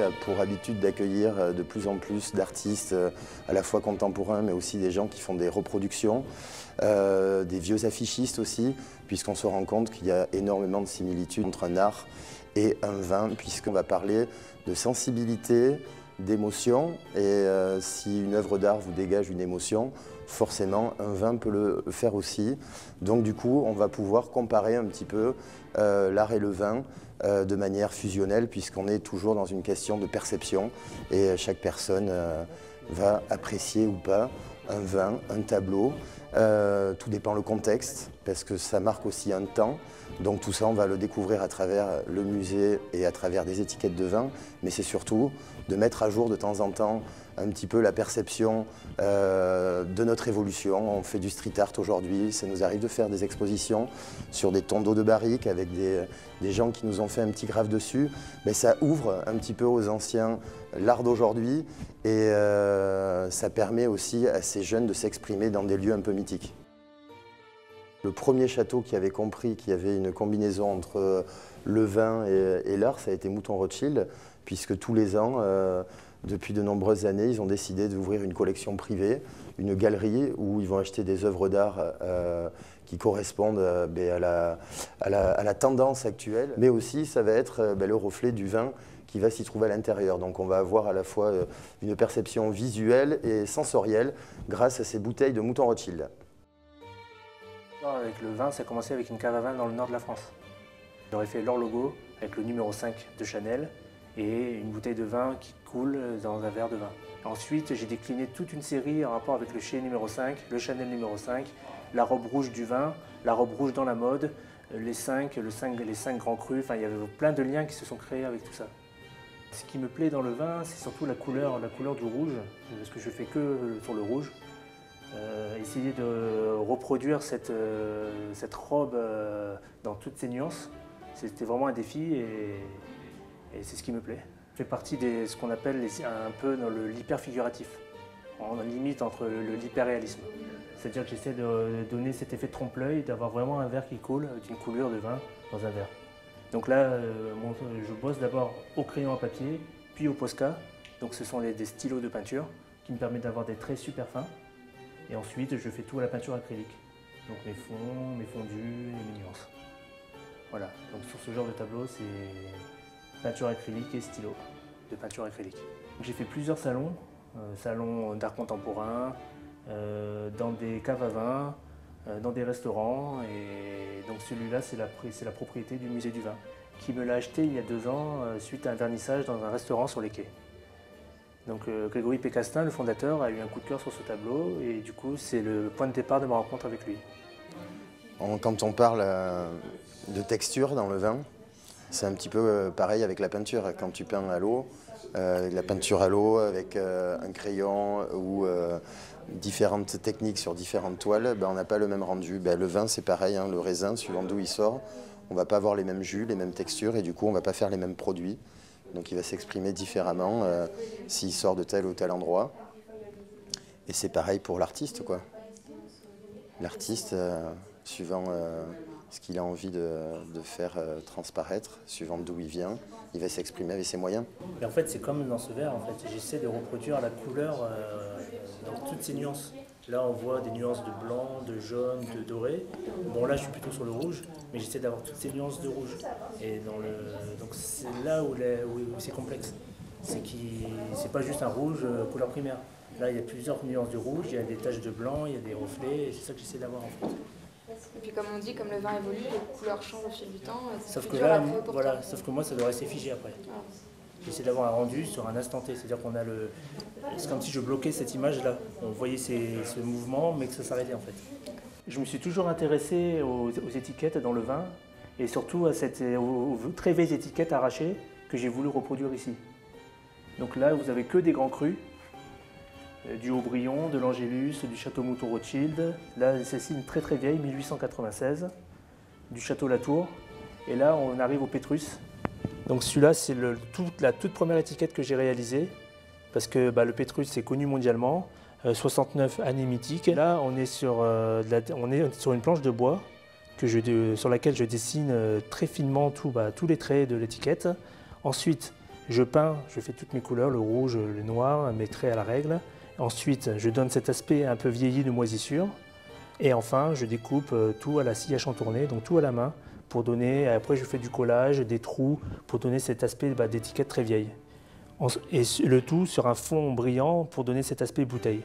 a pour habitude d'accueillir de plus en plus d'artistes, à la fois contemporains, mais aussi des gens qui font des reproductions, des vieux affichistes aussi, puisqu'on se rend compte qu'il y a énormément de similitudes entre un art et un vin, puisqu'on va parler de sensibilité, d'émotion, et si une œuvre d'art vous dégage une émotion, forcément un vin peut le faire aussi. Donc du coup, on va pouvoir comparer un petit peu l'art et le vin de manière fusionnelle, puisqu'on est toujours dans une question de perception, et chaque personne va apprécier ou pas un vin, un tableau. Tout dépend le contexte, parce que ça marque aussi un temps. Donc tout ça, on va le découvrir à travers le musée et à travers des étiquettes de vin, mais c'est surtout de mettre à jour de temps en temps un petit peu la perception de notre évolution. On fait du street art aujourd'hui, ça nous arrive de faire des expositions sur des tonneaux de barriques avec des gens qui nous ont fait un petit graphe dessus. Mais ça ouvre un petit peu aux anciens l'art d'aujourd'hui, et ça permet aussi à ces jeunes de s'exprimer dans des lieux un peu mythiques. Le premier château qui avait compris qu'il y avait une combinaison entre le vin et l'art, ça a été Mouton Rothschild, puisque tous les ans, depuis de nombreuses années, ils ont décidé d'ouvrir une collection privée, une galerie où ils vont acheter des œuvres d'art qui correspondent à la tendance actuelle, mais aussi ça va être le reflet du vin qui va s'y trouver à l'intérieur. Donc on va avoir à la fois une perception visuelle et sensorielle grâce à ces bouteilles de Mouton Rothschild. Avec le vin, ça a commencé avec une cave à vin dans le nord de la France. J'aurais fait leur logo avec le numéro 5 de Chanel et une bouteille de vin qui coule dans un verre de vin. Ensuite, j'ai décliné toute une série en rapport avec le Chez numéro 5, le Chanel numéro 5, la robe rouge du vin, la robe rouge dans la mode, les 5 grands crus. Enfin, il y avait plein de liens qui se sont créés avec tout ça. Ce qui me plaît dans le vin, c'est surtout la couleur du rouge, parce que je fais que sur le rouge. Essayer de reproduire cette robe dans toutes ses nuances, c'était vraiment un défi, et c'est ce qui me plaît. Je fais partie de ce qu'on appelle un peu dans l'hyperfiguratif, en limite entre l'hyperréalisme. C'est-à-dire que j'essaie de donner cet effet trompe-l'œil, d'avoir vraiment un verre qui coule d'une couleur de vin dans un verre. Donc là, je bosse d'abord au crayon à papier, puis au Posca. Donc ce sont des stylos de peinture qui me permettent d'avoir des traits super fins. Et ensuite, je fais tout à la peinture acrylique. Donc mes fonds, mes fondus et mes nuances. Voilà, donc sur ce genre de tableau, c'est peinture acrylique et stylo de peinture acrylique. J'ai fait plusieurs salons, salons d'art contemporain, dans des caves à vin, dans des restaurants. Et donc celui-là, c'est la propriété du musée du vin, qui me l'a acheté il y a 2 ans, suite à un vernissage dans un restaurant sur les quais. Donc Grégory Pécastin, le fondateur, a eu un coup de cœur sur ce tableau, et du coup c'est le point de départ de ma rencontre avec lui. Quand on parle de texture dans le vin, c'est un petit peu pareil avec la peinture. Quand tu peins à l'eau, la peinture à l'eau avec un crayon ou différentes techniques sur différentes toiles, on n'a pas le même rendu. Le vin c'est pareil, le raisin, suivant d'où il sort, on ne va pas avoir les mêmes jus, les mêmes textures, et du coup on ne va pas faire les mêmes produits. Donc il va s'exprimer différemment s'il sort de tel ou tel endroit. Et c'est pareil pour l'artiste, quoi. L'artiste, suivant ce qu'il a envie de faire transparaître, suivant d'où il vient, il va s'exprimer avec ses moyens. Et en fait, c'est comme dans ce verre, en fait. J'essaie de reproduire la couleur dans toutes ses nuances. Là, on voit des nuances de blanc, de jaune, de doré. Bon, là, je suis plutôt sur le rouge, mais j'essaie d'avoir toutes ces nuances de rouge. Et donc, c'est là où c'est complexe. C'est pas juste un rouge couleur primaire. Là, il y a plusieurs nuances de rouge, il y a des taches de blanc, il y a des reflets, et c'est ça que j'essaie d'avoir, en fait. Et puis, comme on dit, comme le vin évolue, les couleurs changent au fil du temps. Sauf que là, voilà, sauf que moi, ça doit rester figé après. Ah. J'essaie d'avoir un rendu sur un instant T, c'est-à-dire qu'on a c'est comme si je bloquais cette image-là. On voyait ce mouvement, mais que ça s'arrêtait en fait. Je me suis toujours intéressé aux étiquettes dans le vin, et surtout aux très vieilles étiquettes arrachées que j'ai voulu reproduire ici. Donc là, vous avez que des grands crus, du Haut-Brion, de l'Angélus, du Château Mouton Rothschild. Là, celle-ci une très très vieille, 1896, du Château Latour. Et là, on arrive au Pétrus. Donc celui-là, c'est la toute première étiquette que j'ai réalisée, parce que le Pétrus, c'est connu mondialement, 69 années mythiques. Et là, on est sur une planche de bois sur laquelle je dessine très finement tous les traits de l'étiquette. Ensuite, Je peins, je fais toutes mes couleurs, le rouge, le noir, mes traits à la règle. Ensuite, je donne cet aspect un peu vieilli de moisissure. Et enfin, je découpe tout à la scie à chantourner, donc tout à la main, pour donner, après je fais du collage, des trous, pour donner cet aspect d'étiquette très vieille. Et le tout sur un fond brillant pour donner cet aspect bouteille.